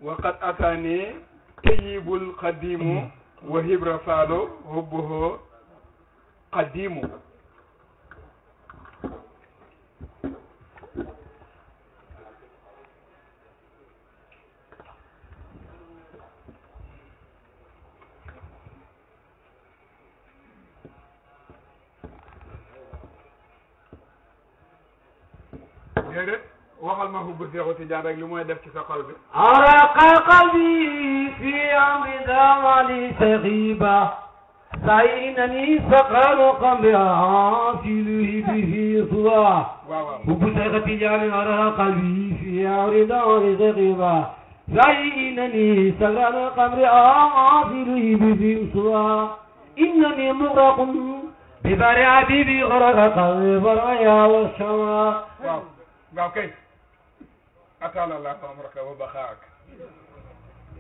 waqad ataani tayyibul qadimu wa hibra faalo hubbuhu qadimu. déedéet waxal ma hubbu Seexu Tijaan rek li mooy def ci sa xol bi. araqa qalbi fi amri dawali saxiba sainani saqalu qamri asiluhi bihi suwa. waaw hubbu Seexu Tijaan araqa qalbi fi amri dawali saxiba sainani saqalu qamri asiluhi bihi suwa. innani mugraqun bi bari habibi gharqa qalbi baraya wa shama. waaw kay atala Allah amraka wa baxaak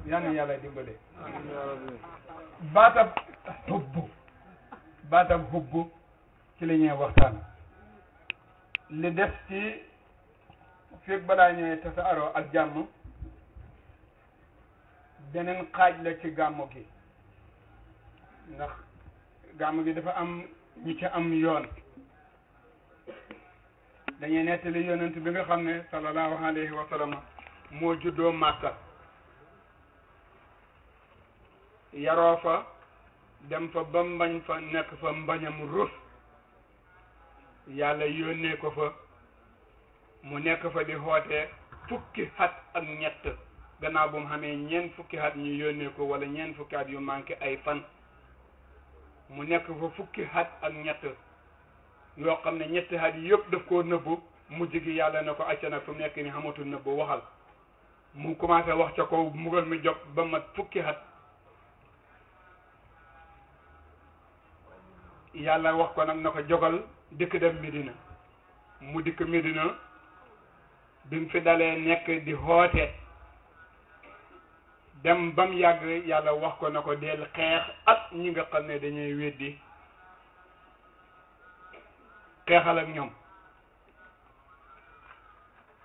yal na yàlla dimbale. baatab hubbu ci la ñuy waxtaan. li des ci fekk balaa ñëwee tasaaroo ak jàmm beneen xaaj la ci gàmmu gi ndax gàmmu gi dafa am ñi ci am yoon. dañuy nettali yonent bi nga xam ne sallallahu alayhi wa sallam moo juddoo Màkka yaroo fa dem fa ba mbañ fa nekk fa mbañam rus yàlla yónnee ko fa mu nekk fa di xoote fukki at ak ñett gannaaw bu mu xamee ñeent fukki at ñu yónnee ko wala ñeent fukki at yu manqué ay fan mu nekk fa fukki at ak ñett yoo xam ne ñetti at yi yëpp daf koo nëbbu mujj gi yàlla na ko acca nag fu mu nekk ni xamatul nëbbu waxal mu commencé wax ca kaw mugal mi jóg ba mat fukki at yàlla wax ko nag na ko jogal dikk dem Medina mu dikk Medina bi mu fi dalee nekk di xoote dem ba mu yàgg yàlla wax ko na ko del xeex ak ñi nga xam ne dañuy weddi xeexal ak ñoom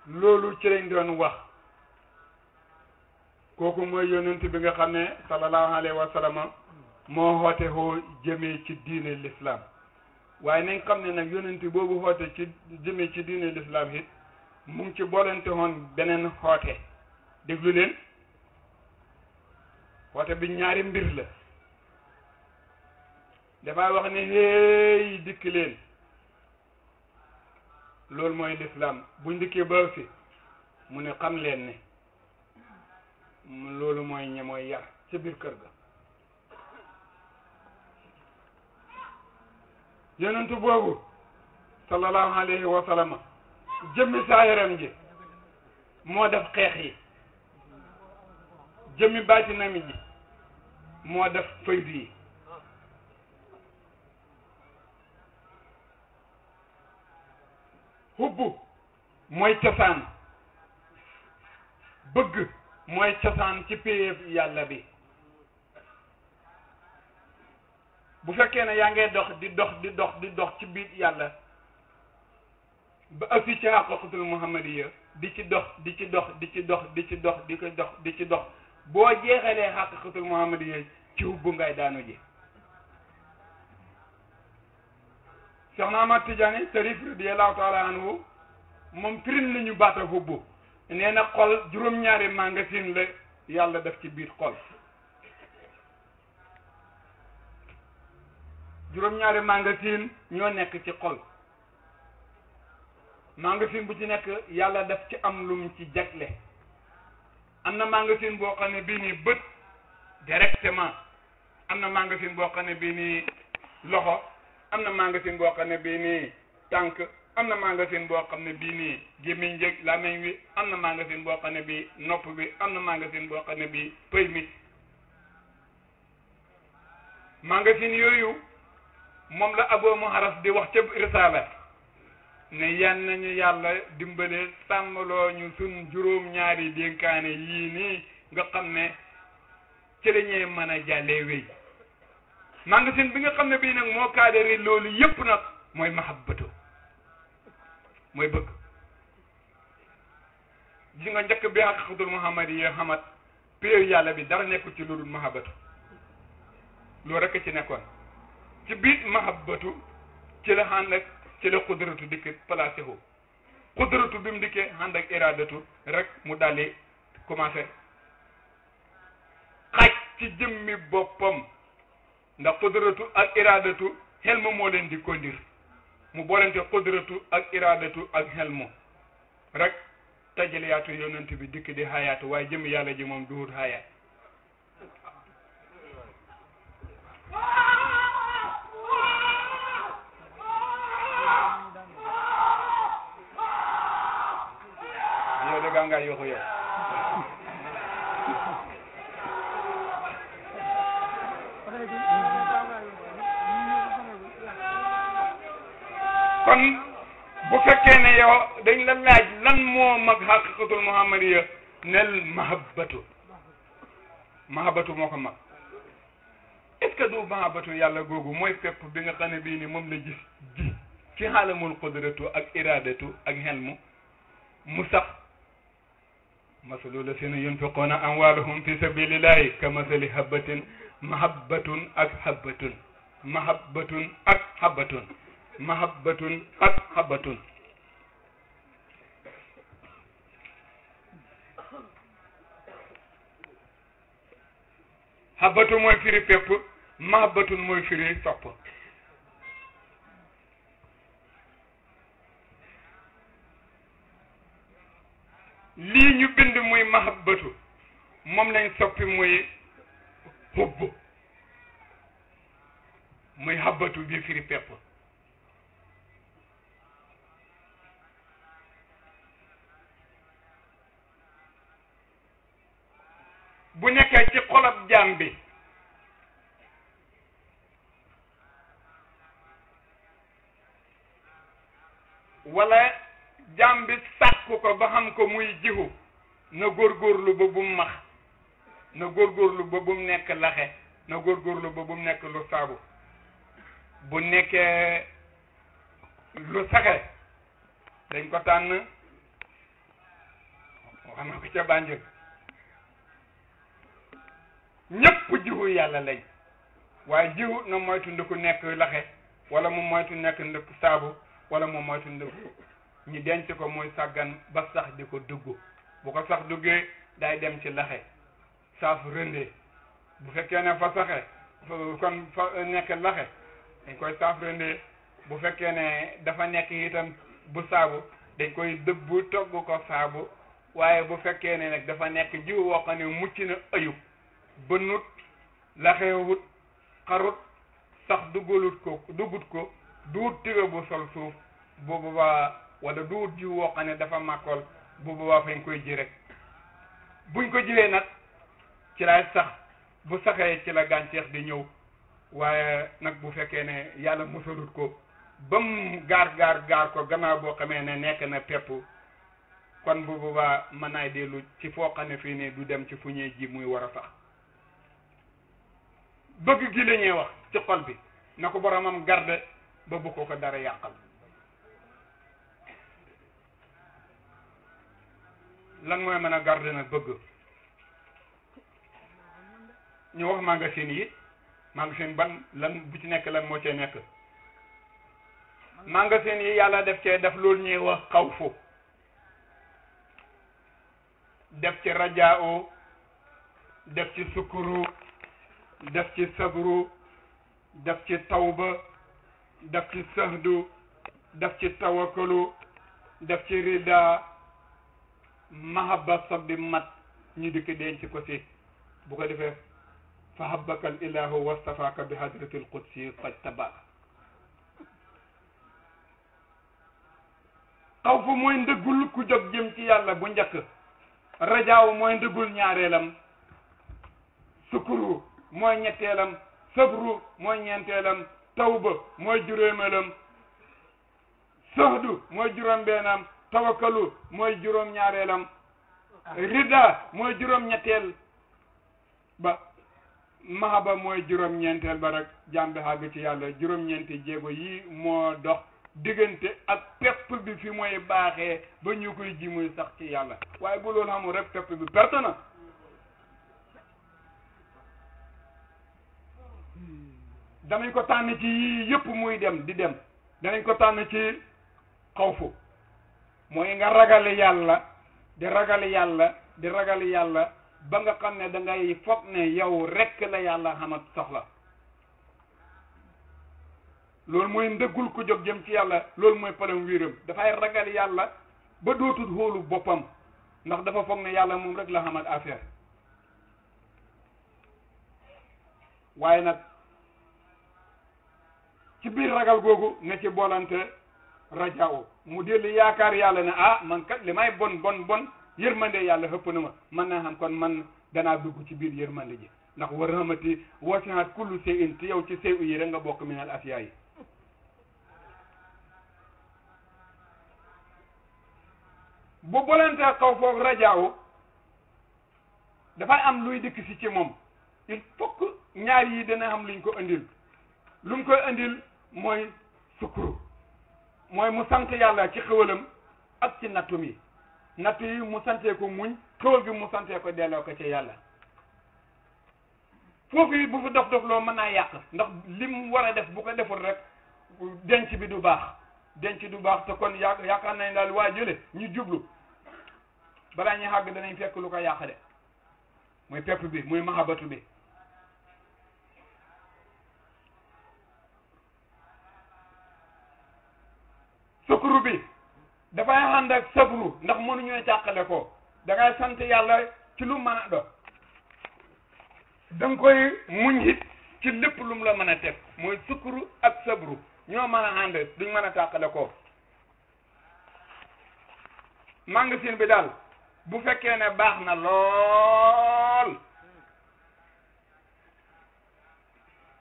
loolu ci lañ doon wax kooku mooy yonent bi nga xam ne sallallahu alayhi wa sallam moo xoote xoo jëmee ci diine l'islam waaye nañ xam ne nag yonent boobu xoote ci jëmee ci diine l'islam it mu ngi ci boolente woon beneen xoote déglu leen xoote bi ñaari mbir la dafay wax ne hey dikk leen loolu mooy l'islam buñ dikkee ba fi mu ne xam leen ne loolu mooy ñe mooy yar ca biir kër ga yonentu boobu sallallahu alayhi wa sallam jëmmi saayaram ji moo def xeex yi jëmmi baatinam ji moo def faydu yi hubbu mooy cosaan bëgg mooy cosaan ci péyeb yàlla bi bu fekkee ne yaa ngay dox ci biir yàlla ba aussi ci xaqiqatul muhammadiya di ci dox boo jeexalee xaqiqatul muhammadiya ci hubbu ngay daanu ji Seexna Ahmad Tijaani Sariif radiyallahu taala anhu moom firin nañu baata hubbu nee na xol juróom-ñaari magasin la yàlla def ci biir xol juróom-ñaari magasin ñoo nekk ci xol magasin bu ci nekk yàlla def ci am lum ci jagle am na magasin boo xam ne bii nii bët directement am na magasin boo xam ne bii nii loxo am na magasin boo xam ne bii nii tànk am na magasin boo xam ne bii nii gémmiñ njëg làmmiñ wi am na magasin boo xam ne bii nopp bi am na magasin boo xam ne bii pëy mi magasin yooyu moom la Abu Muharas di wax ca risaala ne yan nañu yàlla dimbale sàmmaloo ñu sun juróom-ñaari dénkaane yii nii nga xam ne ci la ñuy mën a jàllee wéy magasin bi nga xam ne bii nag moo kaadari loolu yépp nag mooy mahabbatu mooy bëgg gis nga njëkk bi haqiqatul muhammadiya xamat péew yàlla bi dara nekkul ci lu dul mahabbatu loolu rek ci nekkoon ci biir mahabbatu ci la ànd ak ci la xudratu dikk placé wu xudratu bi mu dikkee ànd ak iradatu rek mu daldi commencé xaj ci jëmmi boppam ndax xudratu ak iradatu xelmu moo leen di conduire mu boolente xudratu ak iradatu ak xelmu rek tajaliyaatu yonent bi dikk di xayaatu waaye jëmmi yàlla ji moom duhut xayaat yow de gaa ngaa yoxu yow kon bu fekkee ne yow dañ la laaj lan moo mag xaqiqatul muhammadiya nel mahabbatu moo ko mag est-ce que du mahabbatu yàlla googu mooy fépp bi nga xam ne bii ni moom la gis ji ci xaalamul qudratu ak iradatu ak xelmu mu sax masalu lazina yunfiquna amwalahum fi sabilillahi ka masali habbatin mahabbatun ak habbatun mahabbatun ak habbatun mahabbatun ak habbatun habbatu mooy firi pépp mahabbatun mooy firi sopp lii ñu bind muy mahabbatu moom lañ soppi muy hubb muy habbatu bi firi pépp bu nekkee ci xolab jaam bi wala jaam bi sàkku ko ba xam ko muy jiwu na góorgóorlu ba bum max na góorgóorlu ba bum nekk laxe na góorgóorlu ba bum nekk lu saabu bu nekkee lu saxe dañ ko tànn wax na ko ca Banjul ñëpp jiwu yàlla lañ waaye jiwu na moytu ndiku nekk laxe wala mu moytu nekk ndiku saabu wala mu moytu ndiku ñi denc ko muy sàggan ba sax di ko dugg bu ko sax duggee day dem ci laxe saaf rëndee bu fekkee ne fa saxe kon fa nekk laxe dañ koy saaf rëndee bu fekkee ne dafa nekk itam bu saabu dañ koy dëbbu togg ko saabu waaye bu fekkee ne nag dafa nekk jiwu woo xam ne mucc na ayub bënut laxewut xarut sax duggut ko duut tiga bu sol suuf bu boobaa wala duut jiw woo xam ne dafa màkkool bu boobaa fañ koy ji rek buñ ko jiwee nag ci lay sax bu saxee ci la gàncax di ñëw waaye nag bu fekkee ne yàlla mosalut ko ba mu gaar ko gannaaw boo xamee ne nekk na pepp kon bu boobaa mën naay dellu ci foo xam ne fii nii du dem ci fu ñuy ji muy war a sax bëgg gi la ñuy wax ci xol bi na ko boromam garde ba bu ko dara yàqal lan mooy mën a garde nag bëgg ñu wax magasin yi magasin ban lan bu ci nekk lan moo cee nekk magasin yi yàlla def cee def loolu ñuy wax xawfu def ci rajaa def ci sukuru def ci sabru def ci tawba def ci sahdu def ci tawakkalu def ci rida mahabba sob di mat ñu dikk denc ko ci bu ko defee fa habbakal ilahu wastafaaka bi hadratil qudsi fajtabak xawfu mooy ndëggul ku jóg jëm ci yàlla bu njëkk rajaaw mooy ndëggul ñaareelam sukuru mooy ñetteelam sabru mooy ñeenteelam tawba mooy juróomeelam sahdu mooy juróom-beenam tawakkalu mooy juróom-ñaareelam rida mooy juróom-ñetteel ba mahaba mooy juróom-ñeenteel ba rek jàmbi xàgg ci yàlla juróom-ñeenti jéego yi moo dox diggante ak pepp bi fi mooy baaxee ba ñu koy ji muy sax ci yàlla waaye bu loolu xamul rek pepp bi perte na danañ ko tànn ci yii yëpp muy dem di dem danañ ko tànn ci xawfu mooy nga ragal yàlla di ragal yàlla di ragal yàlla ba nga xam ne da ngay foog ne yow rekk la yàlla xamat soxla loolu mooy ndëggul ko jóg jëm ci yàlla loolu mooy palam wiiram dafay ragal yàlla ba dootul xóolu boppam ndax dafa foog ne yàlla moom rek la xamat affaire waaye nag ci biir ragal googu ne ci boolante rajaaw mu dellu yaakaar yàlla ne ah man kat li may bon yërmande yàlla xëpp na ma man naa xam kon man danaa dugg ci biir yërmande ji ndax wa rahmati wasi'at kullu shay'in te yow ci sew yi rek nga bokk minal asiyaa yi bu boolante xaw foog rajaaw dafay am luy dikk si ci moom il faut que ñaar yi dana xam luñ ko andil lu mu koy andil mooy sukuru mooy mu sant yàlla ci xéwalam ak ci nattum yi natt yi mu santee ko muñ xéwal gi mu santee ko delloo ko ci yàlla foofu yi bu fi dof loo mën naa yàq ndax li mu war a def bu ko deful rek denc bi du baax te kon yaakaar nañ daal waa jële ñu jublu balaa ñuy xàgg danañ fekk lu ko yàq de muy pepp bi muy mahabatu bi sukuru bi dafay ànd ak sabru ndax mënuñoo càqale ko da ngay sant yàlla ci lu mën a do da nga koy muñ it ci lépp lu mu la mën a teg mooy sukuru ak sabru ñoo mën a ànd duñ mën a càqale ko magasin bi daal bu fekkee ne baax na lool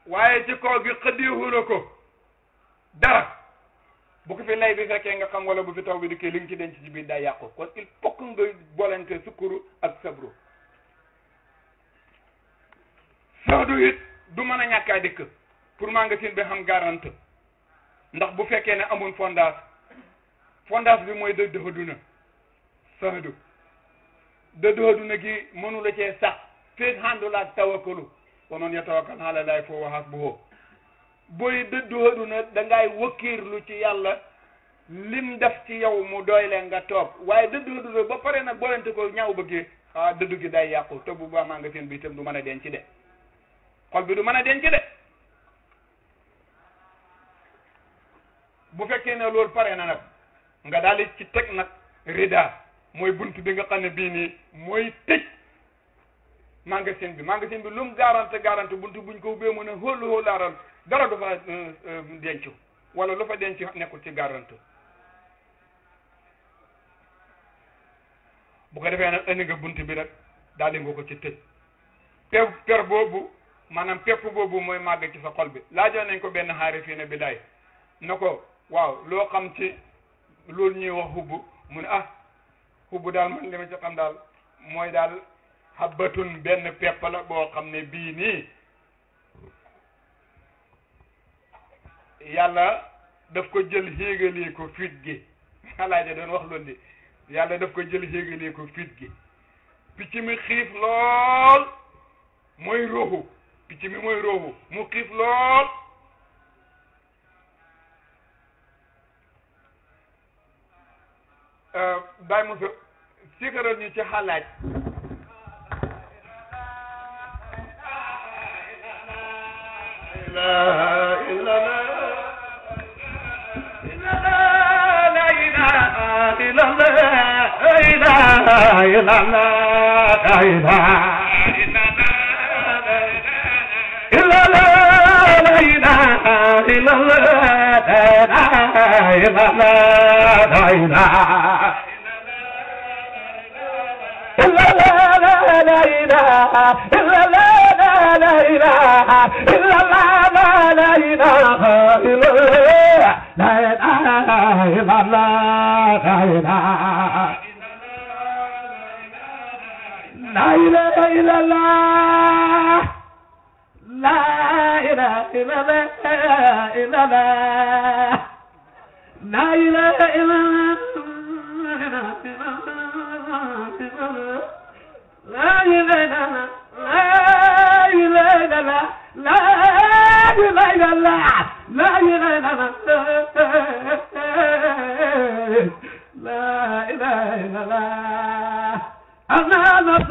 waaye ci kaw gi xëddiwula ko dara bu ko fi lay bi fekkee nga xam wala bu fi taw bi di kii li nga ci denc ci biir day yàqu kon il faut que nga bolante sukuru ak sabru soodu it du mën a ñàkkaa dikk pour magasin bi xam garante ndax bu fekkee ne amul fondage bi mooy dëdd aduna soodu dëdd aduna gi mënu la cee sax feeg handul ak tawakkalu wa man yatawakkal ala llaahi fa huwa hasbuhu booy dëddu aduna dangay wëkkiirlu ci yàlla lim def ci yow mu doy leen nga toog waaye dëddu aduna ba pare nag boolente ko ñaaw bëggee dëddu gi day yàqu te bu baax magasin bi itam du mën a denc de xol bi du mën a denc de bu fekkee ne loolu pare na nag nga daal di ci teg nag rida mooy bunt bi nga xam ne bii nii mooy tëj magasin bi lu mu garante buntu buñ ko ubbee mën a xóolaaral dara du fa denc wala lu fa denc nekkul ci garante bu ko defee nag indi nga bunt bi rek daal di nga ko ci tëj per boobu maanaam pepp boobu mooy màgg ci sa xol bi laajoon nañ ko benn xaari fii ne bi daay na ko waaw loo xam ci loolu ñuy wax hubbu mu ne hubbu daal man li ma ci xam daal mooy daal habbatun benn pepp la boo xam ne bii nii yàlla daf ko jël xéegalee ko fit gi alaaja doon wax loolu di yàlla daf ko jël xéegalee ko fit gi picc mi xiif lool mooy ruuxu picc mi mooy ruuxu mu xiif lool Baye Moussa sikaral ñu ci xalaaj la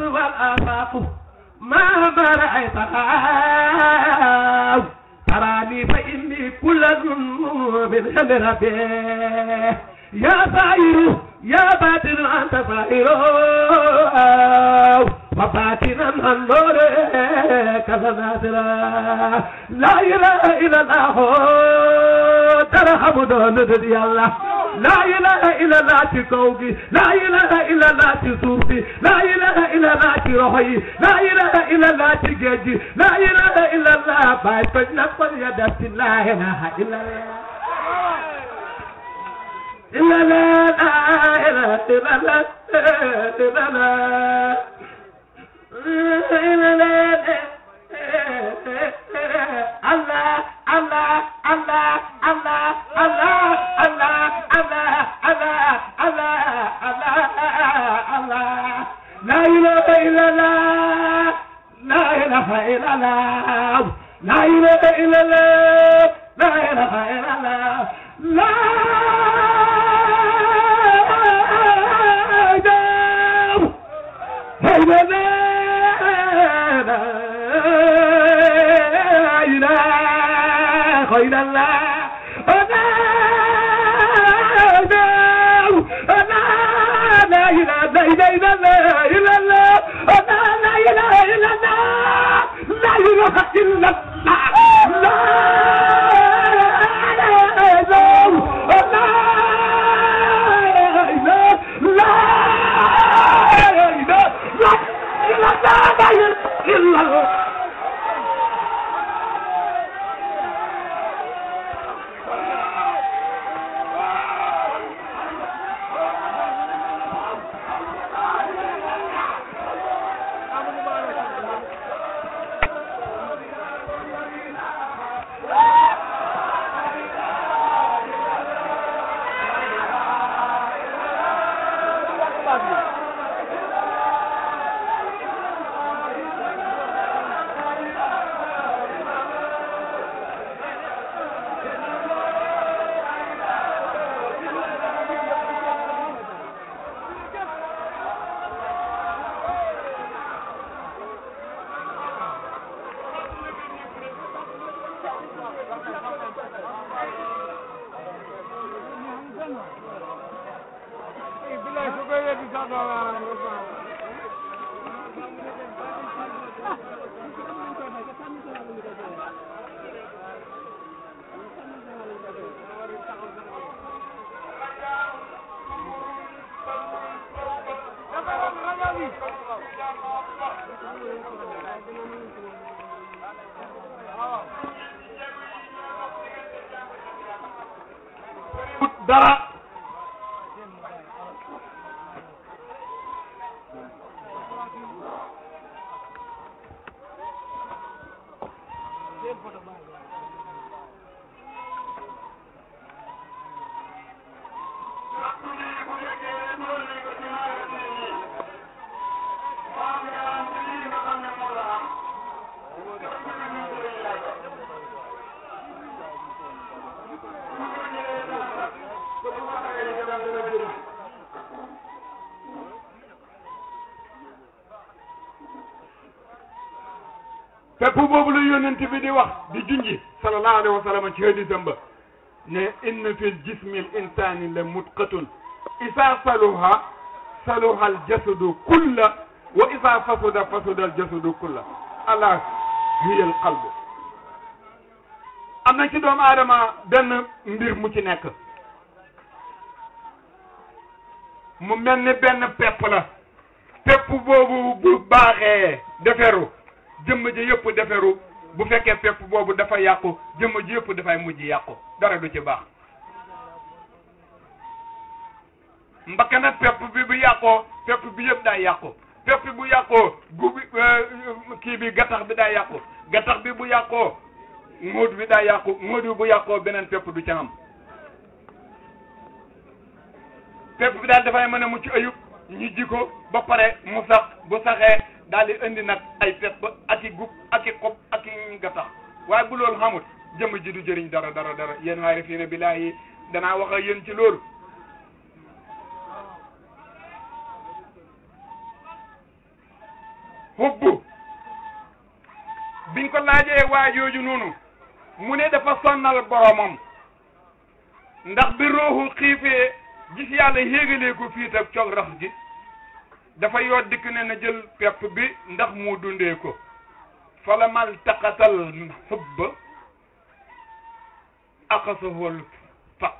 والآفاق ما رأيتها تراني فإني كل ذنوب خبرته يا سائر يا باطن أنت سائر وباطنا النور كذا ناصرا لا إله إلا الله ترحم دون الله لا إله إلا الله تكوكي لا إله إلا الله تسوفي لا إله إلا الله تروحي لا إله إلا الله تجيجي لا إله إلا الله بايت نقل يدف لا إله إلا الله إلا لا إله إلا الله إلا لا إلا لا الله الله الله الله الله الله الله الله الله الله لا إله إلا الله لا إله إلا الله لا إله إلا الله لا إله إلا الله لا إلا الله أنا لا إله إلا الله إلا الله أنا لا إله إلا الله لا إله إلا الله لا إلا الله dara fépp boobu la yonent bi di wax di junji sallallahu alayhi wa sallam ci hadisam ba ne inna fil jismil insani la mutqatun isa saluha saluha al jasadu kulla wa isa fasada fasada al jasadu kulla ala hiya al qalbu am na ci doomu aadama benn mbir mu ci nekk mu mel ni benn pepp la pepp boobu bu baaxee deferu jëmm ji yëpp deferu bu fekkee pepp boobu dafa yàqu jëmm ji yëpp dafay mujj yàqu dara du ci baax mbakkana pepp bi bu yàqoo pepp bi yëpp day yàqu pepp bu yàqoo gubi kii bi gattax bi day yàqu gattax bi bu yàqoo móod bi day yàqu móod bi bu yàqoo beneen pepp du ca am pepp bi daal dafay mën a mucc ayub ñu ji ko ba pare mu sax bu saxee daal di indi nag ay pepp ak i gub ak i xob ak i gattax waaye bu loolu xamut jëmm ji du jëriñ dara dara dara yéen aarifiina billaahi danaa wax ak yéen ci loolu hubbu biñ ko laajee waa jooju noonu mu ne dafa sonnal boromam ndax bi ruuxu xiifee gis yàlla yéegalee ko fii tak cog rax gi dafa yoot dikk ne na jël pepp bi ndax mu dundee ko fala mal taqatal hubba aqasahul faq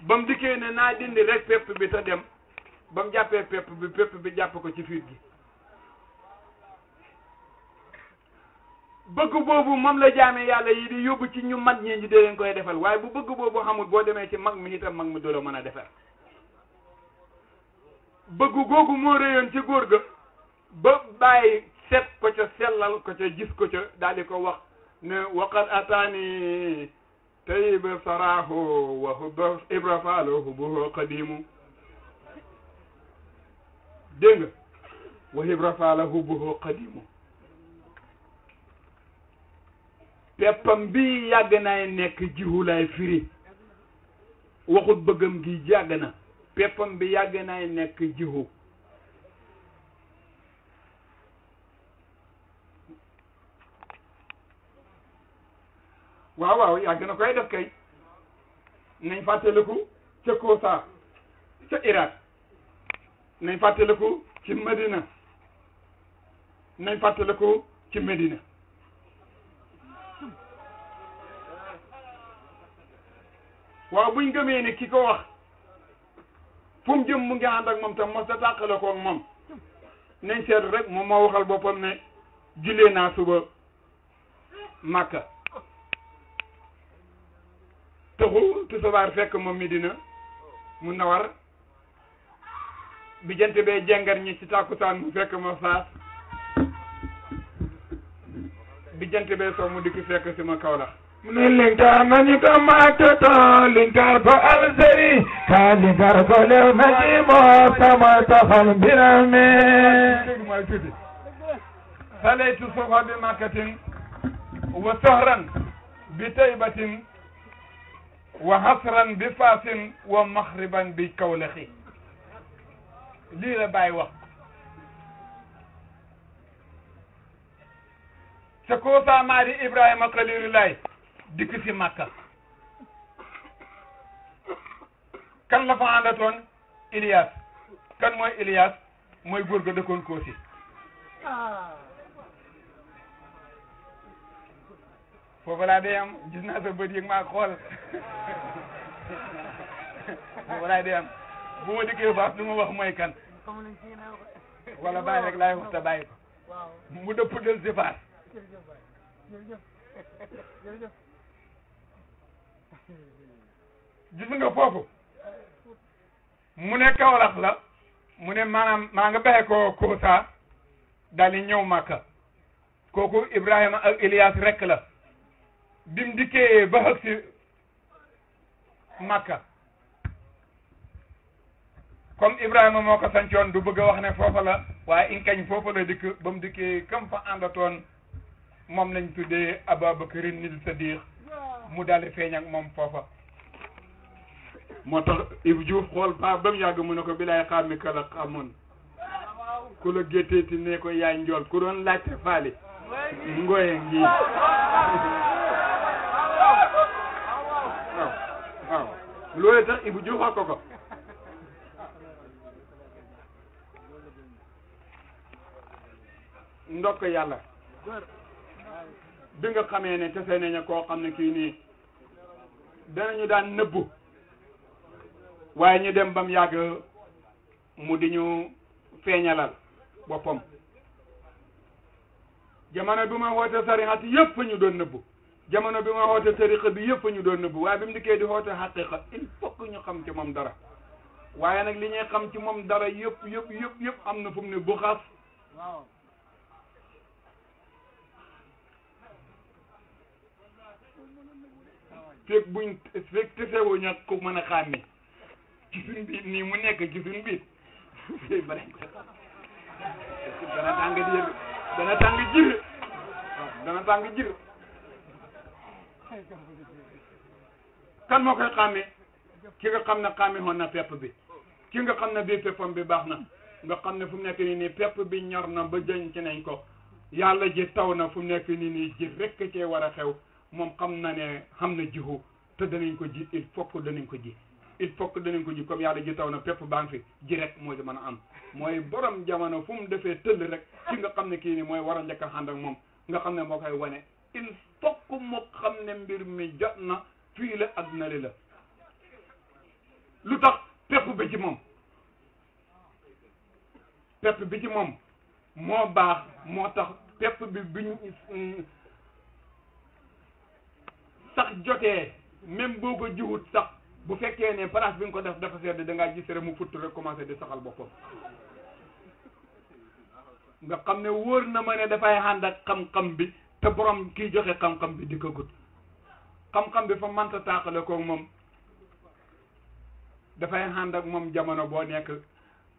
ba mu dikkee ne naa dindi rek pepp bi te dem ba mu jàppee pepp bi jàpp ko ci fiit gi bëgg boobu moom la jaame yàlla yi di yóbbu ci ñu mag ñi di leen koy defal waaye bu bëgg boobu xamul boo demee ci mag mi itam mag mi du la mën a defal bëgg googu moo réyoon ci góor ga ba bàyyi set ko ca sellal ko ca gis ko ca daal di ko wax ne waqad ataani tayib saraahu wa hubba ibra faalo hubbuhu qadimu dégg nga wa ibra faalo hubbuhu qadimu peppam bi yàgg naay nekk jiwu lay firi waxut bëggam gi yàgg na peppam bi yàgg naay nekk jiwu waaw yàgg na koy def kay nañ fàttaliku ca Koosa ca Irak nañ fàttaliku ci Medina nañ fàttaliku ci Medina waaw buñ gëmee ni ki ko wax fu mu jëm mu ngi ànd ak moom tam mos a tàqale ko ak moom nañ seetlu rek moom moo waxal boppam ne jullee naa suba Makka taxu tusubaar fekk moom Medina mu nawar bi jant bee jengar ñi ci tàkkusaan mu fekk ma Faas bi jant bee soo mu dikk fekk si ma Kaolack mu ne linkar nañu ko Makka linkar ko Algérie ka linkar ko lew na ci moo sama taxal mbiram mi mooy tuddi salaytu suba bi Makkatin wa sohran bi Taybatin wa hasran bi Faasin wa maxriban bi Kawlaxi lii la Baay wax sa Koosa maari Ibrahima Xalilullaay dikk si Makka kan la fa àndatoon Ilias kan mooy Ilias mooy góor ga dëkkoon Koosi foofu laa dee am gis naa sa bët yëg maa xool foofu laa dee am bu ma dikkee Faas du ma wax mooy kan wala bàyyi rek laay wax te bàyyi ko mu dëpp del si Faas gis nga foofu mu ne Kaolack la mu ne maanaam maa nga bexe ko Koosa daal di ñëw Makka kooku Ibrahima ak Ilias rek la bim dikkee ba xëg si Makka comme Ibrahima moo ko sancoon du bëgg a wax ne foofa la waaye inkañ foofa la dikk ba mu dikkee kam fa àndatoon moom lañ tuddee Ababakarin nil Sadiq mu daal di feeñ ak moom foofa moo tax Ibou Diouf xool ba mu yàgg mu ne ko bilaay xaar mi kala xamoon ku la gétteeti ne ko yaay njool ku doon laajte faali ngoye ngi waaw loolu tax Ibou Diouf wax ko ndokk yàlla bi nga xamee ne tese nañu koo xam ne kii nii danañu daan nëbbu waaye ñu dem bam yàgg mu di ñu feeñalal boppam jamono bi ma woote sarihat yëpp ñu doon nëbbu jamono bi ma woote tariqa bi yëpp ñu doon nëbbu waaye bi mu dikkee di woote xaqiqa il faut que ñu xam ci moom dara waaye nag li ñuy xam ci moom dara yëpp am na fu mu ne bu xas fekk tesewuñ ak ku mën a xàmmi ci suñ biir nii mu nekk ci suñ biir barañ ko dana tàng jër dana tàng jër kan moo koy xàmme ki nga xam ne xàmme woon na pepp bi ki nga xam ne bii peppam bi baax na nga xam ne fu mu nekk nii pepp bi ñor na ba jën ci nañ ko yàlla ji taw na fu mu nekk nii ji rekk cee war a xew moom xam na ne xam na jiwu te danañ ko ji il faut que danañ ko ji il faut que danañ ko ji comme yàlla ji taw na pepp baa ngi fi ji rek moo di mën a am mooy borom jamono fu mu defee tëll rek ci nga xam ne kii nii mooy war a njëkk a ànd ak moom nga xam ne moo koy wane il faut que mu xam ne mbir mi jot na fii la ak nali la lu tax pepp bi ci moom pepp bi ci moom moo baax moo tax pepp bi biñ sax jotee même boo ko jiwut sax bu fekkee ne place bi nga ko def dafa sedd da ngaa gis rek mu futt rek commencé di saxal boppam nga xam ne wóor na ma ne dafay ànd ak xam-xam bi te borom kii joxe xam-xam bi di ko gut xam-xam bi fa mënta tàqale ko moom dafay ànd ak moom jamono boo nekk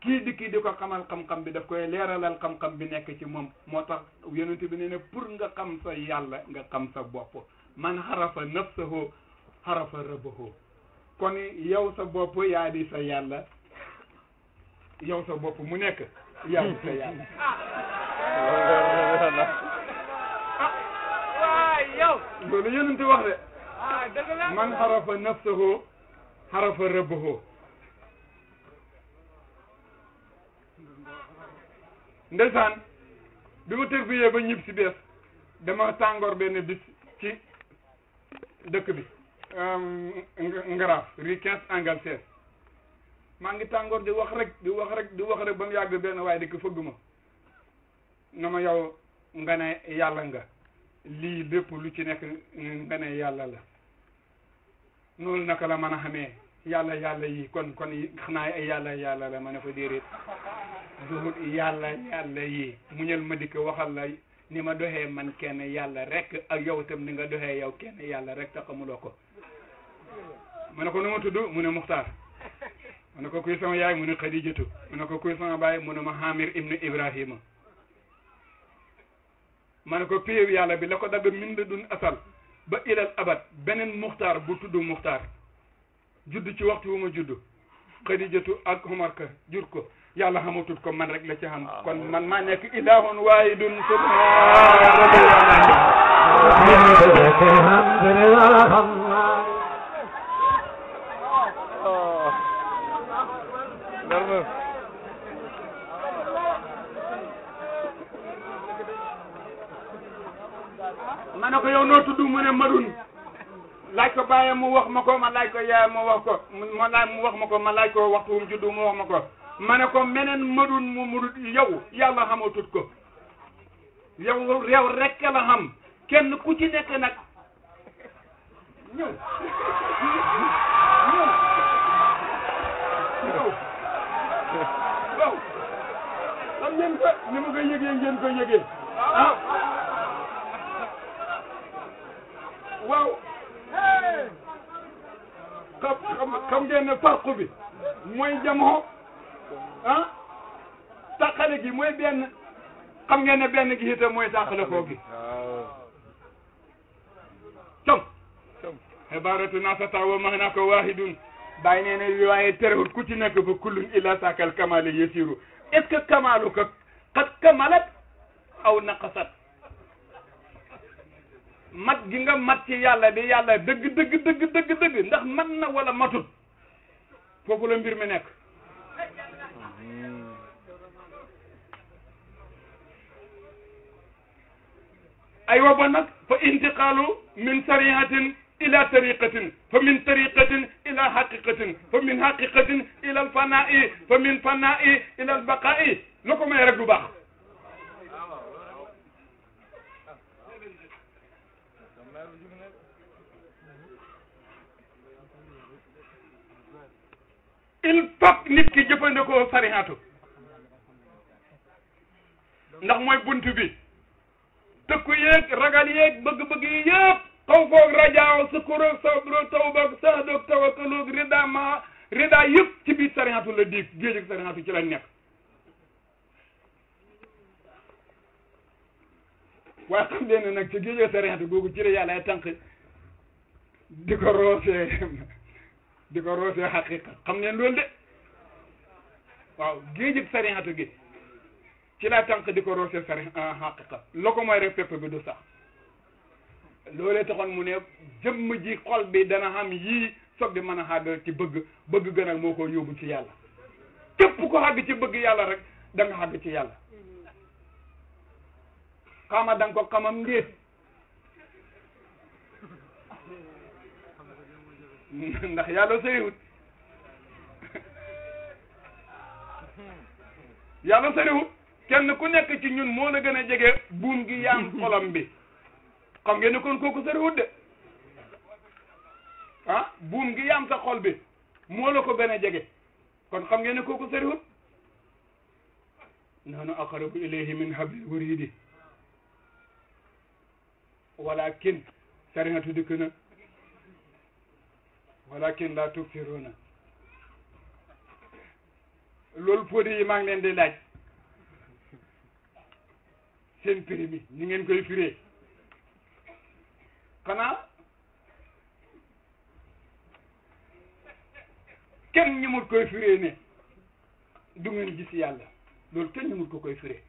kii di ko xamal xam-xam bi daf koy leeralal xam-xam bi nekk ci moom moo tax yonent bi ne pour nga xam sa yàlla nga xam sa bopp man xarafa nafsahu xarafa rabbahu kon yow sa bopp yaa di sa yàlla yow sa bopp mu nekk yaa di sa yàlla yow loolu yonent wax de man xarafa nafsahu xarafa rabbahu ndeysaan bi ma tërbiyee ba ñib si bees dama tàngoor benn bis ci dëkk bi Ngaraaf rue 15 angle 16 maa ngi tàngoor di wax rek ba mu yàgg benn waaye di ko fëgg ma na ma yow nga ne yàlla nga lii lépp lu ci nekk nga ne yàlla la noonu naka la mën a xamee yàlla yi kon xanaa ay yàlla la ma ne ko déedéet duhut yàlla yi muñal ma di ko waxal la ni ma doxee man kenn yàlla rek ak yow itam ni nga doxee yow kenn yàlla rek te xamuloo ko ma ne ko nu ma tudd mu ne Muxtaar ma ne ko kuy sama yaay mu ne Xadijatu ma ne ko kuy sama baay mu ne ma Hamir ibnu Ibrahima ma ne ko péew yàlla bi la ko dagg min la dun asal ba ilal abad beneen Muxtaar bu tudd Muxtaar judd ci waxtu wu ma judd Xadijatu ak Umar ka jur ko yàlla xamatut ko man rek la ci xam kon man maa nekk ilahun waahidun ma ne ko yow noo tudd mu ne Madun laaj ko bàyyee mu wax ma ko ma laaj ko yaay mu wax ko mu wax ma ko ma laaj ko waxtu wu mu juddu mu wax ma ko ma ne ko meneen Madun mu mudut yow yàlla xamatut ko yow réew rek la xam kenn ku ci nekk nag ñëw waaw xam ngeen ko ni mu koy yëgee ngeen koy yëgee ah waaw xam ngeen ne farqu bi mooy jamoo ah tàqale gi mooy benn xam ngeen ne benn gi itam mooy tàqale koo gi com xibaaratu nasata wa mahnaka wahidun bàyyi nee ne waaye terewul ku ci nekk ba kullun illa sakal kamali yasiru est ce que kamalu ka qad kamalat aw naqasat mat gi nga mat ci yàlla di yàlla dëgg ndax mat na wala matut foofu la mbir mi nekk aywa ba nag fa intiqaalu min sarihatin ila tariqatin fa min tariqatin ila haqiqatin fa min haqiqatin ila alfanaa'i fa min fanaa'i ila albaqaa'i lu ko may rek du baax il faut nit ki jëfandikoo sarihatu ndax mooy buntu bi tëkku yeeg ragal yeeg bëgg-bëgg yi yëpp xaw foog rajaaw sukkuroog sabro tawbak sahdoog tawakaloog rida yëpp ci biir sarihatu la diig géejëg sarihatu ci la nekk waaye xam leen nag ci géejëg sarihatu googu ci la yàlla tànk di ko roosee xaqiqa xam ngeen loolu de waaw géejug sarihatu gi ci laa tànk di ko roose sari xaqiqa loo ko mooy rek pepp bi du sax loolee taxoon mu ne jëmm ji xol bi dana xam yii soog di mën a xàgg ci bëgg gën ak moo ko yóbbu ci yàlla képp ko xàgg ci bëgg yàlla rek da nga xàgg ci yàlla xama da nga ko xamam ndéet ndax yàlla soriwut yàlla soriwut kenn ku nekk ci ñun moo la gën a jege buum gi yaam xolam bi xam ngeen ne kon kooku soriwut de ah buum gi yaam sa xol bi moo la ko gën a jege kon xam ngeen ne kooku soriwut nahnu aqrabu ilayhi min hablil waridi walakin sarihatu dikk na walakin la tubsiruna loolu fóodi yi maa ngi leen di laaj seen prix mi ni ngeen koy firee xanaa kenn ñëmut koy firee ne du ngeen gis yàlla loolu kenn ñëmut ko koy firee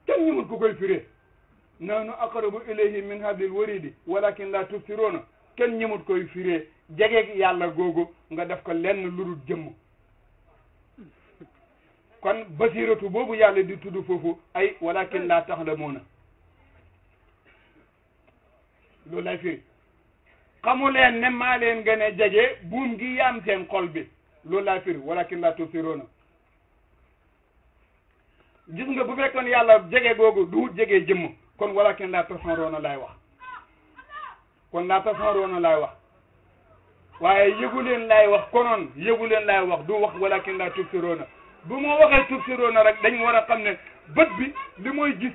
kenn ñëmut ko koy firee nahnu aqrabu ilayhi min hablil waridi walakin la tubsiruna kenn ñëmut koy firee jegeeg yàlla googu nga def ko lenn lu dul jëmm kon basiratu boobu yàlla di tudd foofu ay walakin la taxlamuuna loolu lay firi xamu leen ne maa leen gën a jege buum gi yaam seen xol bi loolu lay firi walakin la tubsiruuna gis nga bu fekkoon yàlla jege googu du jege jëmm kon walakin la tasmaruuna lay wax kon la tasmaruuna lay wax waaye yëgu leen lay wax konoon yëgu leen lay wax du wax walakin la tubsiruuna bu ma waxee tubsiruuna rek dañ war a xam ne bët bi li mooy gis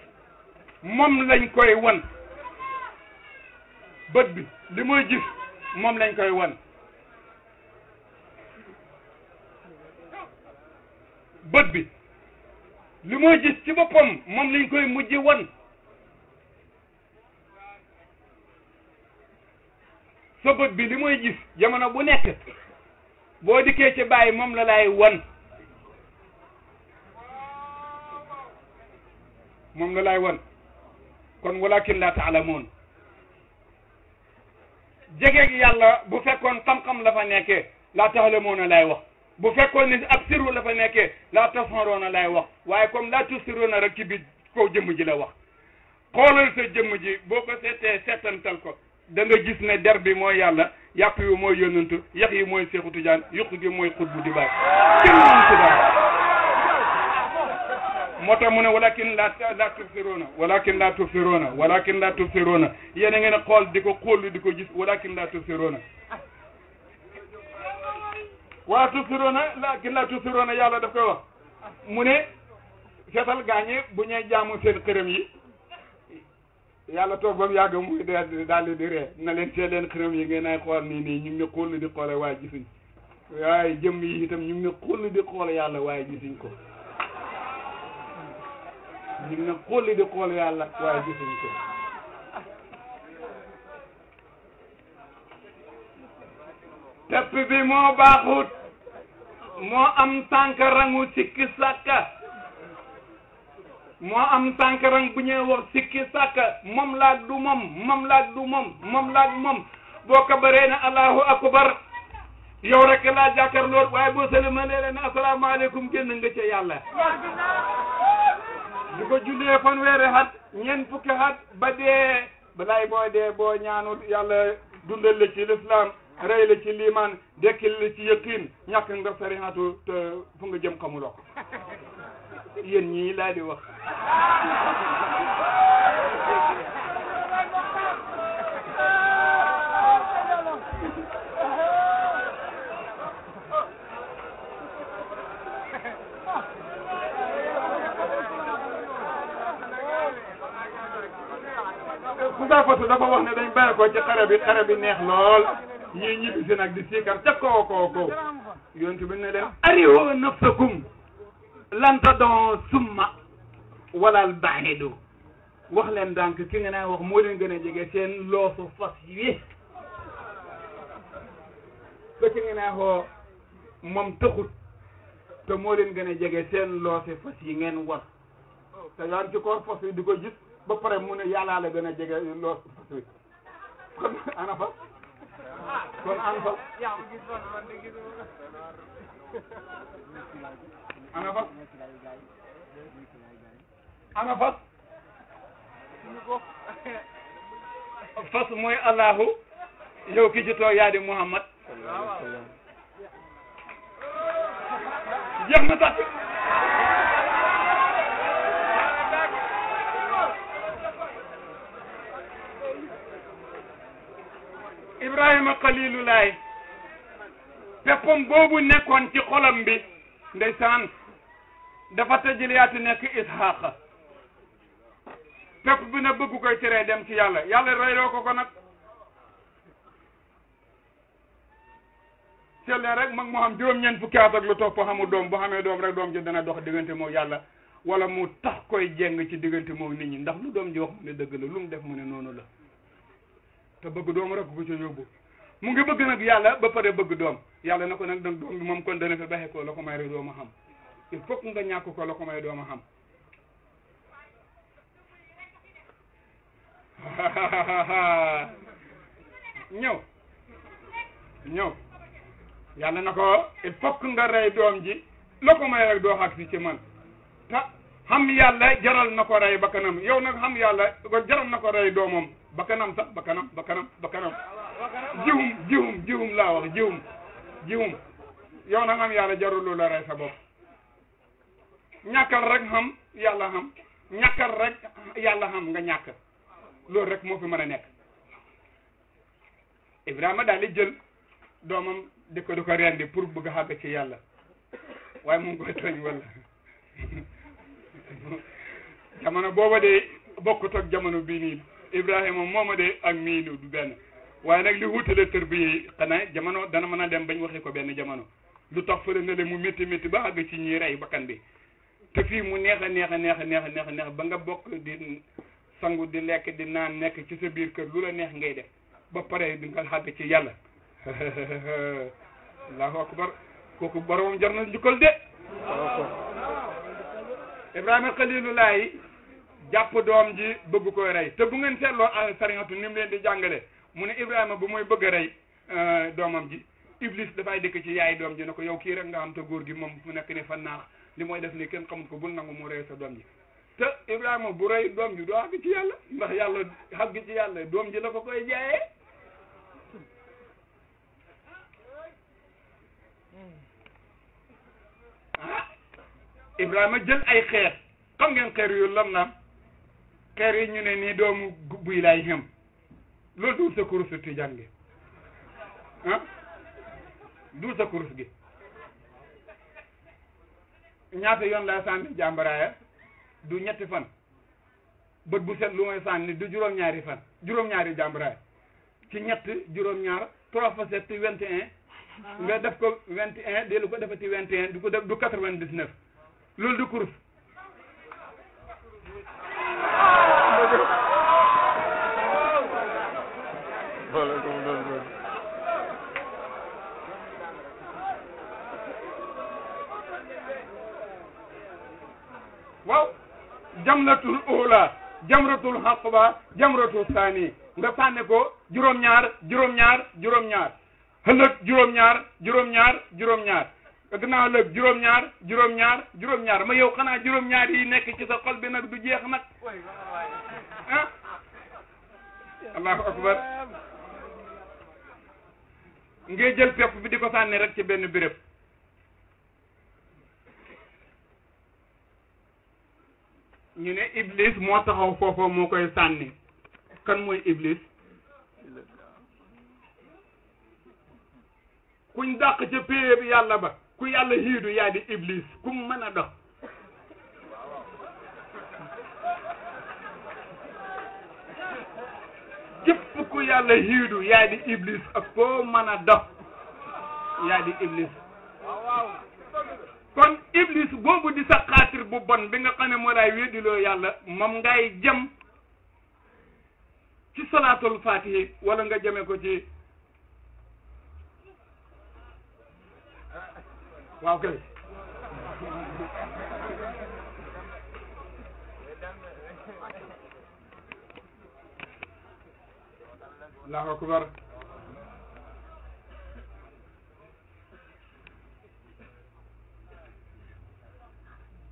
moom lañ koy wan bët bi li mooy gis moom lañ koy wan bët bi li mooy gis ci boppam moom lañ koy mujj wan sa bët bi li mooy gis jamono bu nekk boo dikkee ci bàyyi moom la lay wan moom la lay wan kon walakin la taalamuun jegeeg yàlla bu fekkoon xam-xam la fa nekkee la taalamuuna lay wax bu fekkoon ni ab siru la fa nekkee la tasmaruuna lay wax waaye comme la tusiruuna rek ci biir kaw jëmm ji la wax xoolal sa jëmm ji boo ko seetee seetantal ko da nga gis ne der bi mooy yàlla yàpp yi mooy yonantu yax yi mooy Seexu Tijaan yuq gi mooy xutbu di baay kenn mënu ci dara moo tax mu ne walakin la tubsiruuna walakin la tubsiruuna walakin la tubsiruuna yéen a ngeen a xool di ko xool di ko gis walakin la tubsiruuna waa tubsiruuna lakin la tubsiruuna yàlla daf koy wax mu ne seetal gaañe bu ñuy jaamu seen xërëm yi yàlla toog ba mu yàgg muy daal di ree na leen see leen xërëm yi ngeen ay xool nii ñu ngi ne xool di xoole waaye gisuñ waaye jëmm yi itam ñu ngi ne xool di xoole yàlla waaye gisuñ ko ñu ngi ne xool di xoole yàlla waaye gisuñ ko tepp bi moo baaxut moo am tànkarangu sikki sàkka moo am tànkarang bu ñuy wax sikki sàkka moom laag du moom laag du moom laag moom boo kabaree ne allahu akbar yow rek laa jàkkaarloo waaye boo sëlmalee leen asalaamaaleykum génn nga ca yàlla di ko jullee fanweeri at ñeent fukki at ba dee balaay booy dee boo ñaanul yàlla dundal la ci l'islam rey la ci liimaan dekkil la ci yëqiin ñàkk nga sarihatu te fu nga jëm xamuloo ko yéen ñii laa di wax Moussa Fatou dafa wax ne dañ bàyyi ko ci xare bi neex lool ñii ñibbisi nag di siikar ca koo yonent bi ne leen ariho nafsakum lanta don summa walal bahidu wax leen donc ki nga naa wax moo leen gën a jege seen loosu fas yi ba ki nga naa xoo moom taxut te moo leen gën a jege seen loose fas yi ngeen war te yaan ci koor fas yi di ko gis ba pare mu ne yàllaa la gën a jege loos fas yi kon ana fas kon ana fas ana fas ana fas fas mooy allahu yow ki ci toog yaa di muhammad jeex na tax ibrahima xalilulaay peppam boobu nekkoon ci xolam bi ndeysaan dafa tëjëliyaatu nekk ishaqa pepp bi na bëgg koy teree dem ci yàlla yàlla reyloo ko nag seetleen rek mag moo xam juróom-ñeent fukki at ak lu topp xamul doom bu xamee doom rek doom ji dana dox diggante moom yàlla wala mu tax koy jeng ci diggante moom nit ñi ndax lu doom ji wax mu ne dëgg la lu mu def mu ne noonu la te bëgg doom rek ko ci yóbbu mu ngi bëgg nag yàlla ba pare bëgg doom yàlla na ko nag doom bi moom kon dana fi baxee ko la ko may rek dooma xam il faut que nga ñàkk ko la ko may dooma xam ñëw yàlla na ko il faut que nga rey doom ji la ko may rek doo xag si ci man te xam yàlla jaral na ko rey bakkanam yow nag xam yàlla jaral na ko rey doomam bakkanam sax bakkanam jiwum laa wax jiwum yow nag xam yàlla jarul la rey sa bopp ñàkkal rek xam yàlla xam ñàkkal rek yàlla xam nga ñàkk loolu rek moo fi mën a nekk Ibrahima daal di jël doomam di ko rendi pour bëgg a xàgg ci yàlla waaye mu ngi koy tooñ wala jamono booba de bokkut ak jamono bii nii Ibrahima mooma de ak mii du benn waaye nag li wutale tër bi xanaa jamono dana mën a dem bañ waxee ko benn jamono lu tax fële na le mu métti ba àgg ci ñi rey bakkan bi te fii mu neex a ba nga bokk di sangu di lekk di naan nekk ci sa biir kër lu la neex ngay def ba pare di nga xàgg ci yàlla allahu akbar kooku boromam jar na njukkal de Ibrahima xalilulaay jàpp doom ji bëgg koy rey te bu ngeen seetloo sariyatu ni mu leen di jàngale mu ne Ibrahima bu mooy bëgg a rey doomam ji Iblis dafay dëkk ci yaay doom ji ne ko yow kii rek nga am te góor gi moom fu nekk ni fan naax li mooy def ni kenn xamut ko bul nangu mu rey sa doom ji te Ibrahima bu rey doom ji doo xàgg ci yàlla ndax yàlla xàgg ci yàlla doom ji la ko koy jaayee Ibrahima jël ay xeer xam ngeen xeer yu lam naam xeer yi ñu ne nii doomu buy laay xem loolu duul sa kurus tijaan gi duul sa kurus gi ñaata yoon laa sànni jàmbaraaya du ñetti fan bët bu set lu may sànni du juróom-ñaari fan juróom-ñaari jàmbaraaya ci ñett juróom-ñaar 3 fois 7 21 nga def ko 21 dellu ko defati 21 du ko def du 99 loolu du kurus waaw jamratul ula jamratul haqba jamratul sani nga sànne ko juróom-ñaar ëllëg juróom-ñaar gannaaw ëllëg juróom-ñaar ma yow xanaa juróom-ñaar yi nekk ci sa xol bi nag du jeex nag ah allahu akbar ngay jël pepp bi di ko sànni rek ci benn béréb ñu ne Iblis moo taxaw foofu moo koy sànni kan mooy Iblis kuñ dàq ca péye bi yàlla ba ku yàlla hiidu yaa di Iblis ku mën a dox képp ku yàlla hiidu yaa di Iblis ak koo mën a dox yaa di Iblis kon Iblis boobu di sa xaatir bu bon bi nga xam ne moo laay weddiloo yàlla moom ngay jëm ci salaatul fatihi wala nga jëme ko ci waaw kay Allahu akbar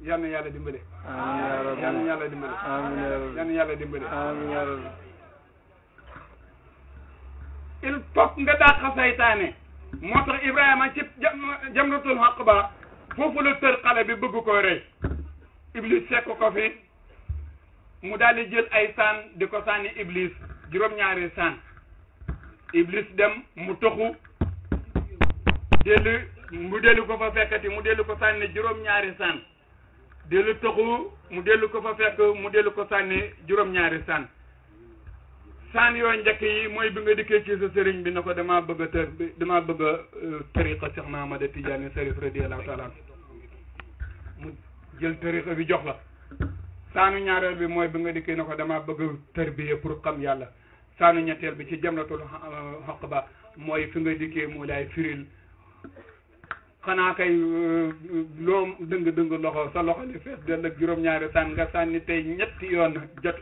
yal na yàlla dimbale amiin yal na yàlla dimbale amiin yal na yàlla dimbale amiin yaa rabbi il faut nga dàq saytaane moo tax Ibrahima ci jamratul Aqaba foofu la tër xale bi bëgg ko rey Iblis fekk ko fi mu daal di jël ay saan di ko sànni Iblis juróom-ñaari saan Iblis dem mu toxu mu dellu ko fa fekkati mu dellu ko sànni juróom-ñaari saan dellu toxu mu dellu ko fa fekk mu dellu ko sànni juróom-ñaari saan saan yooyu njëkk yi mooy bi nga dikkee ci sa sëriñ bi na ko damaa bëgg a damaa bëgg a tariqa Cheikh Ahmad Tidiane Sarif radiyallahu taala mu jël tariqa bi jox la saanu ñaareel bi mooy bi nga dikkee na ko damaa bëgg a tarbiya pour xam yàlla saanu ñetteel bi ci jamratul Aqaba mooy fi nga dikkee mu lay firil xanaa kay loo dëng loxo sa loxo li fees dell ak juróom-ñaari sànni nga sànni tey ñetti yoon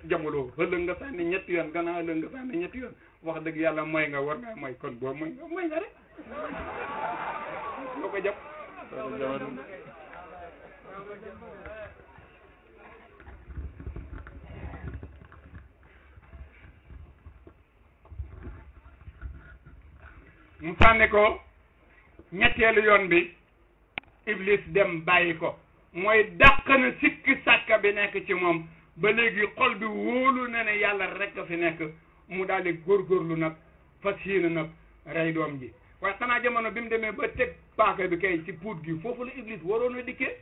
jamuloo ëllëg nga sànni ñetti yoon gannaaw ëllëg nga sànni ñetti yoon wax dëgg yàlla mooy nga war nga mooy kon boo mooy nga rek loo ko jàpp mu sànni ko ñetteelu yoon bi Iblis dem bàyyi ko mooy dàq na sikki sàkka bi nekk ci moom ba léegi xol bi wóolu na ne yàlla rek a fi nekk mu daal di góorgóorlu nag fas yéene nag rey doom ji waaye xanaa jamono bi mu demee ba teg paaka bi kay ci puut gi foofu la Iblis waroon a dikkee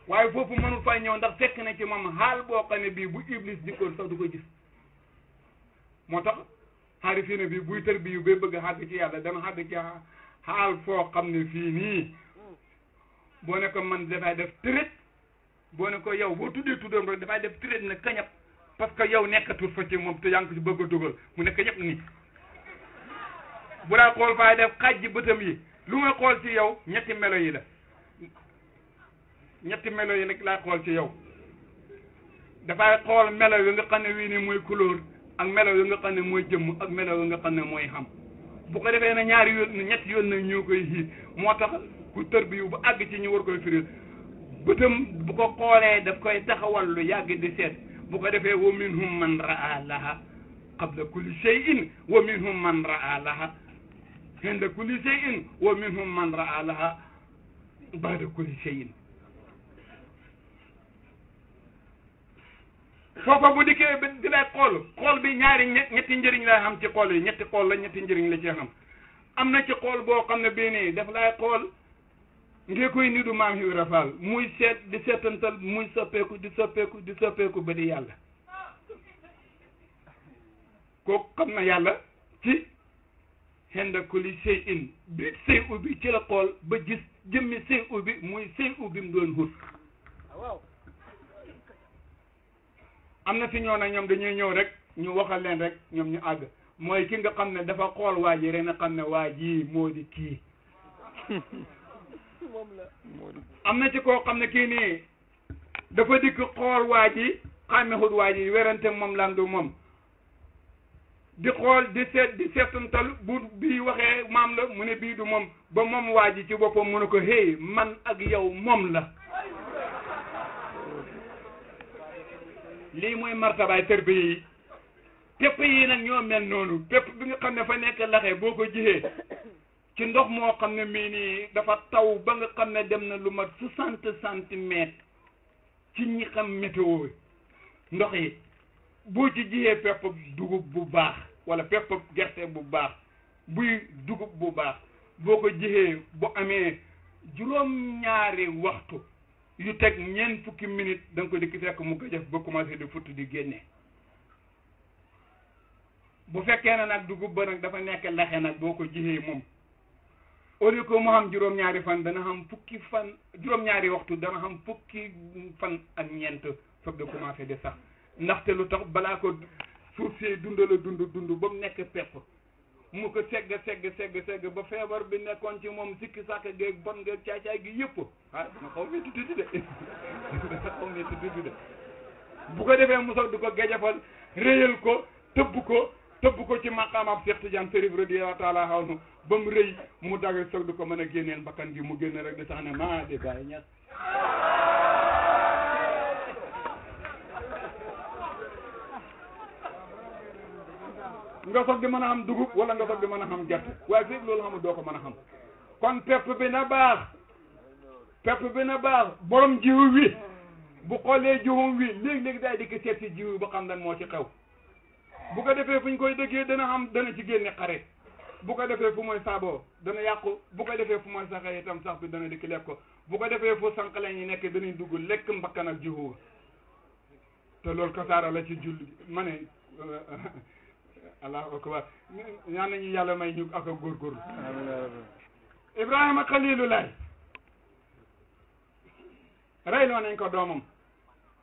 waaye foofu mënul fay ñëw ndax fekk na ci moom xaal boo xam ne bii bu Iblis dikkoon sax du ko gis moo tax xaarifina bi buy tër bi yu ba bëgg a xàgg ci yàlla dana xàgg ci xaal foo xam ne fii nii boo ne ko man dafay def tërét boo ne ko yow boo tuddee tuddam rek dafay def tërét ne kañap parce que yow nekkatul fa ci moom te yaa ngi ko ci bëgg a dugal mu ne kañap nii bu laa xool faay def xaj ji bëtam yi lu may xool ci yow ñetti melo yi la ñetti melo yi nag laa xool ci yow dafay xool melo yi nga xam ne wii nii mooy couleur ak melo yi nga xam ne mooy jëmm ak melo yi nga xam ne mooy xam bu ko defee na ñaari yoon ñetti yoon nag ñoo koy xiit moo tax ku tër bi yu bu àgg ci ñu war koy firil bëtam bu ko xoolee daf koy taxawal lu yàgg di seet bu ko defee wa minhum man raa laha qabla kulli shay'in wa minhum man raa laha inda kulli shay'in wa minhum man raa laha ba'da kulli shay'in foofa bu dikkee ba di lay xool bi ñaari ñetti njëriñ lay xam ci xool yi ñetti xool la ñetti njëriñ la ci xam am na ci xool boo xam ne bii nii daf lay xool ngee koy nidu maam Ibra Fall muy seet di seetantal muy soppeeku di soppeeku ba di yàlla kooku xam na yàlla ci inda kulli shay'in bi sey ubbi ci la xool ba gis jëmmi sey ubbi muy sey ubbi mu doon hut am na fi ñoo na ñoom dañuy ñëw rek ñu waxal leen rek ñoom ñu àgg mooy ki nga xam ne dafa xool waa ji rek na xam ne waa ji moo di kii am na ci koo xam ne kii nii dafa dikk xool waa ji xàmmewut waa ji werante moom lan du moom di xool di seetantal bu bii waxee maam la mu ne bii du moom ba moom waa ji ci boppam mu ne ko hey man ak yow moom la lii mooy martabaay tërbiya yi pépp yi nag ñoo mel noonu pépp bi nga xam ne fa nekk laxee boo ko jixee ci ndox moo xam ne mii nii dafa taw ba nga xam ne dem na lu mat 60 centimètres ci ñi xam météo ndox yi boo ci jixee pépp dugub bu baax wala pépp gerte bu baax buy dugub bu baax boo ko jixee bu amee juróom-ñaari waxtu yu teg ñeent fukki minute da nga ko dikk fekk mu ko def ba commencé di futt di génne bu fekkee ne nag dugub ba nag dafa nekk laxe nag boo ko jixee moom au lieu que mu xam juróom-ñaari fan dana xam fukki fan juróom-ñaari waxtu dana xam fukki fan ak ñeent foog de commencé di sax ndaxte lu tax balaa ko suuf see dund ba mu nekk pepp mu ko segg ba feebar bi nekkoon ci moom sikki sàkk geeg bon geeg caay-caay gi yëpp dama xaw metti tuddi de bu ko defee mu soog di ko gejafal réyal ko tëbb ko ci maqaamam Cheikh Tidiane Chérif radiyallahu taala anhu ba mu rëy mu dagg soog di ko mën a génneel bakkan gi mu génn rek di sax ne maa di Baay Ñas nga soog di mën a xam dugub wala nga soog di mën a xam gerte waaye fii loolu xamul doo ko mën a xam kon pepp bi na baax borom jiwu wi bu xoolee jiwum wi léegi daay di ko seet si jiwu ba xam lan moo ci xew bu ko defee fu ñu koy dëggee dana ci génne xarit bu ko defee fu mooy saaboo dana yàqu bu ko defee fu mooy saxee itam sax bi dana dikk lekk ko bu ko defee fu sànq la ñuy nekk danañ dugg lekk mbakkan ak jiwu te loolu kasaara la ci julli ma ne allahu akbar ñaan nañu yàlla may ñu ak a góorgóorlu Ibrahima Xaliilulaay reyloo nañ ko doomam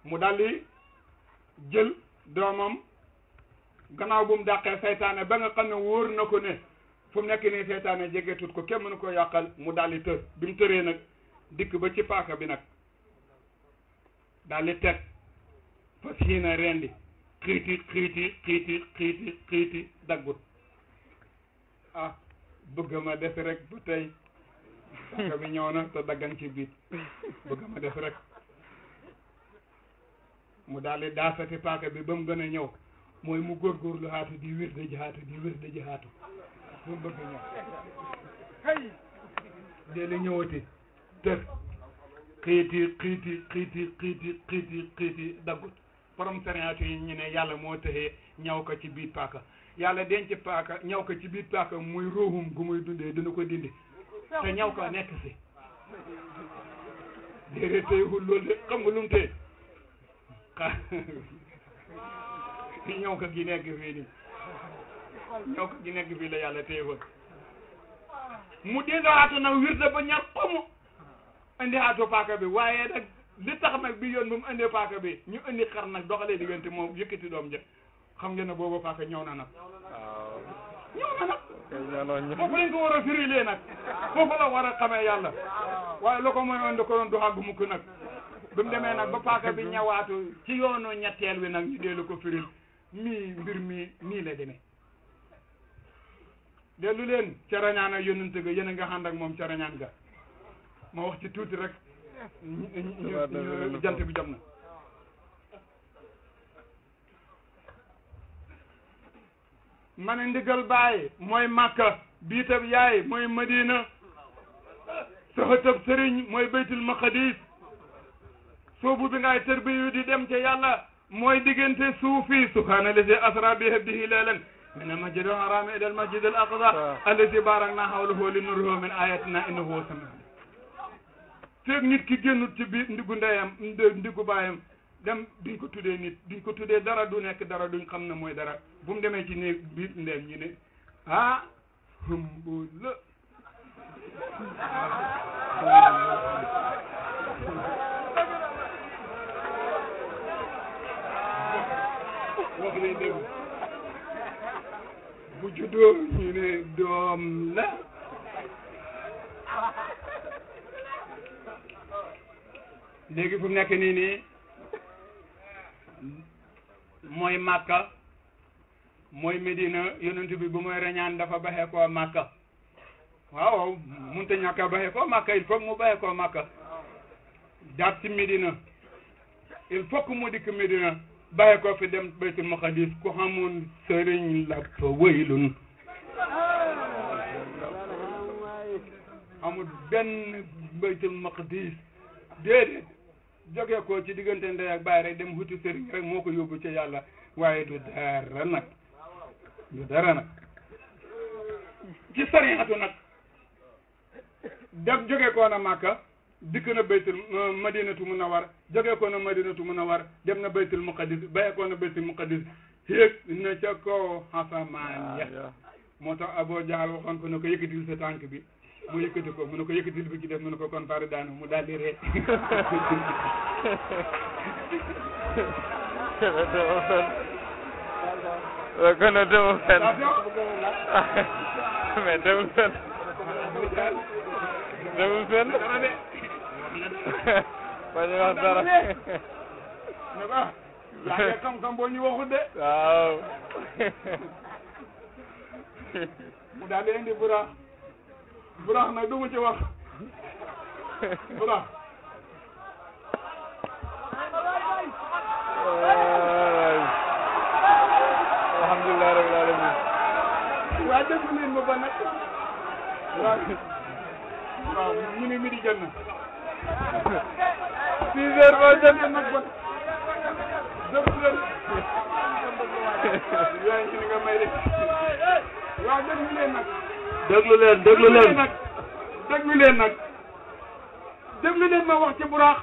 mu daldi jël doomam gannaaw bu mu dàqee seytaane ba nga xam ne wóor na ko ne fu mu nekk nii seytaane jege tut ko kenn mënu ko yàqal mu daldi tër bi mu tëree nag dikk ba ci paaka bi nag daldi teg fas yéene rendi xiiti daggut bëgg ma des rek ba tey paaka bi ñëw na te daggan ci biit bëgg ma des rek mu daldi daasati paaka bi ba mu gën a ñëw mooy mu góorgóorlu haatu di wirde ji haatu mu bëgg ñëw déeli ñëwati tër xiiti daggut borom sariyaatu yi ñu ne yàlla moo tëxee ñaw ko ci biir paaka yàlla denc paaka ñaw ko ci biir paaka muy ruuxum gu muy dundee dina ko dindi te ñaw ko nekk si déedéet téyewul loolu de xam nga lu mu téye ñaw ko gi nekk fii nii ñaw ko gi nekk fii la yàlla téyewoon mu dindawaatu nag wirde ba ñaar xomu indi haatu paaka bi waaye nag li tax nag bi yoon ba mu indee paaka bi ñu indi xar nag doxalee diggante moom yëkkati doom ja xam ngeen ne boobu paaka ñëw na nag foofu lañ ko war a firilee nag foofu la war a xamee yàlla waaye lu ko mooy indi ko doon du xàgg mukk nag bi mu demee nag ba paaka bi ñëwaatu ci yoonu ñetteel wi nag ñu dellu ko firil mbir mi nii la demee dellu leen ca rañaan ak yónnante ga yéen a nga ànd ak moom ca rañaan ga ma wax ci tuuti rek jant bi jot na ma ne ndigal baay mooy Makka biitab yaay mooy Madina soxatab sëriñ mooy Baytul Maqdis soobu bi ngay tërbiyu di dem ca yàlla mooy diggante suufi subhaanallazi asra bi abdihi laylan min al-masjid al-haram ila al-masjid al-aqsa allazi barakna hawlahu linuriyahu min ayatina innahu huwa samiun feeg nit ki génnut ci biir ndiggu ndeyam ndiggu baayam dem duñ ko tuddee nit duñ ko tuddee dara du nekk dara duñ xam ne mooy dara bu mu demee ci néeg biir ndeyam ñu ne humbula wax lay dégg bu juddoo ñu ne doom la léegi fu mu nekk nii mooy Makka mooy Medina yonent bi bu mooy reñaan dafa baxee koo Makka waaw munta ñàkk a baxee koo Makka il faut mu baxee koo Makka daat ci Medina il faut que mu dikk Medina baxee koo fi dem Baytul Maqdis ku xamoon sëriñ la fa wëylun amul benn Baytul Maqdis déedéet jógee ko ci diggante ndey ak baay rek dem wuti sëriñ rek moo ko yóbbu ci yàlla waaye du dara nag ci sariatu nag dem jógee ko na Makka dikk na Baytul Madinatu Munawwar jógee ko na Madinatu Munawwar dem na Baytul Muqaddis bàyyi ko na Baytul Muqaddis yéeg na ca kaw asamaan ya moo tax Abu Jahal waxoon ko ne ko yëkkatil sa tànk bi mu yëkkati ko mu ne ko yëkkatil bi ci def mu ne ko kon fari daanu mu daal di ree kon nag demul fenn mais demul fenn demul fenn ba ñu wax dara ne ko yaa xam-xam boo ñu waxut de waaw mu daal di indi buraax nag du mu ci wax buraax alhamdulilah rabbil alamin waa déglu leen ma ba nag waaw ñu ne midi jot na 6 heures moo jot nag ba déglu leen waaye ñu ne nga may de waaw déglu leen nag déglu leen déglu leen ma wax ci buraax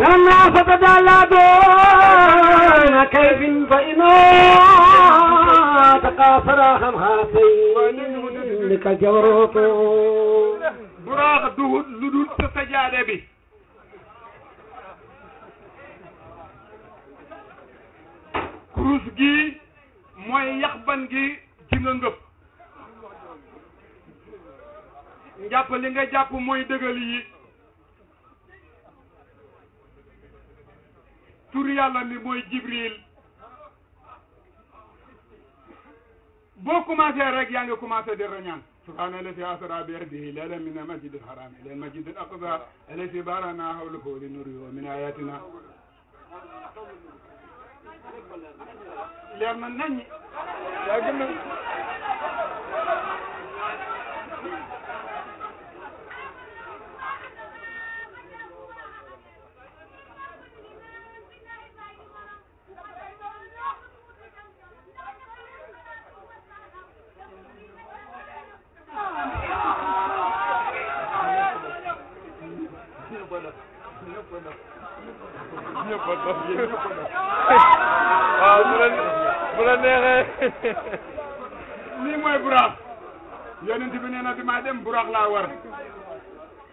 لما فقد على دون كيف فإنه تقاصر خمخاتين لك الجبروت buraax duhut lu dul sa sajaade bi kurus gi mooy yaxban gi ci nga ngëp njàpp li nga jàpp mooy dëgal yi tur yàlla mi mooy jibril boo commencé rek yaa ngi commencé di rañaan subhaana allati asra bi abdihi laylan min al-masjid al-haram ila al-masjid al-aqsa allati barakna hawlahu linuriyahu min ayatina leer na nañ yaa gën a waaw bu la neexee lii mooy buraax yonent bi nee na bi maa dem buraax laa war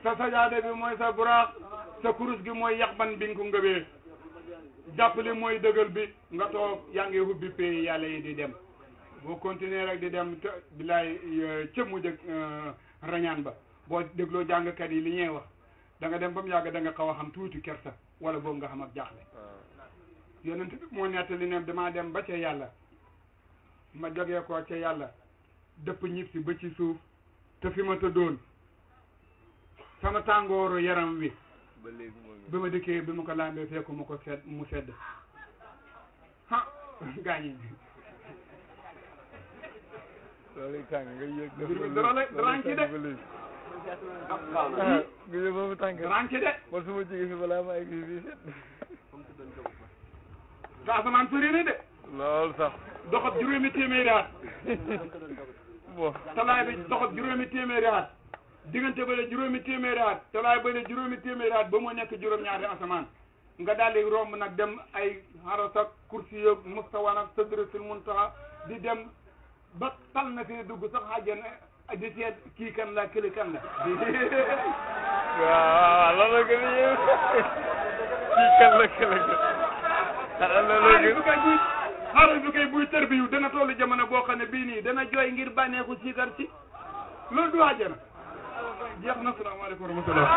sa sajaade bi mooy sa buraax sa kurus gi mooy yaxban bi nga ko ngëbee jàppali mooy dëgal bi nga toog yaa ngi hubbi pay yàlla yi di dem boo continuer rek di dem te bilaay ca mujj rañaan ba boo dégloo jàngkat yi li ñuy wax da nga dem ba mu yàgg da nga xaw a xam tuuti kersa wala boobu nga xam ak jaaxle yonent bi moo nettali ne damaa dem ba ca yàlla ma jógee ko ca yàlla dëpp ñib si ba ci suuf te fi ma tëddoon sama tàngooru yaram wi bi ma dikkee bi ma ko lambee fekku ma ko sedd mu sedd ha gaañi loolu tàng nga yëg dara ci de nga boobu tàng dara ci de man su ma jógee fi balaa ma egg fii sedd te asamaan sori na de loolu sax doxat juróomi téeméeri at bon talaay bi doxat juróomi téeméeri at diggante ba le juróomi téeméeri at talaay ba le juróomi téeméeri at ba mu nekk juróom-ñaari asamaan nga daal di romb nag dem ay xaras ak kursi yoog mustawan ak sadratul muntaha di dem ba tal na fee dugg sax àjjana di seet kii kan la këli kan la waaw loolu la gën a yéew kii kan la këli xaaral bi koy buy tërbiyu dana tollu jamono boo xam ne bii nii dana jooy ngir bànneexu siikar si loolu du àjjana jeex na salaamaaleykum wa rahmatullah